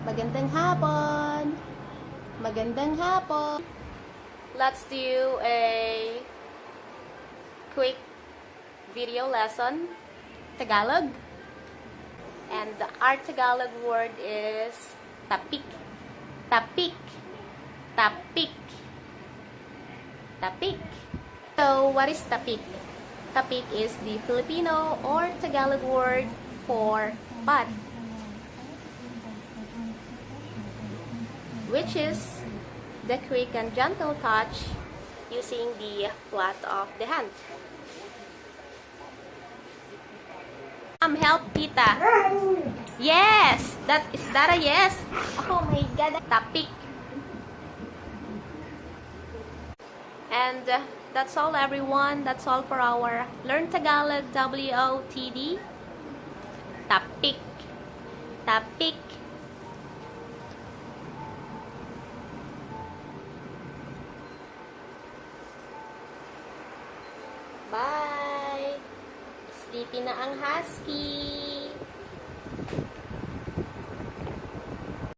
Magandang hapon. Magandang hapon. Let's do a quick video lesson, Tagalog. And our Tagalog word is tapik. Tapik. Tapik. Tapik. So, what is tapik? Tapik is the Filipino or Tagalog word for bud, which is the quick and gentle touch using the flat of the hand. Help tita. Yes! Is that a yes? Oh my god. Tapik. And that's all, everyone. That's all for our Learn Tagalog WOTD. Tapik. Tapik. Bye! Sleepy na ang Husky!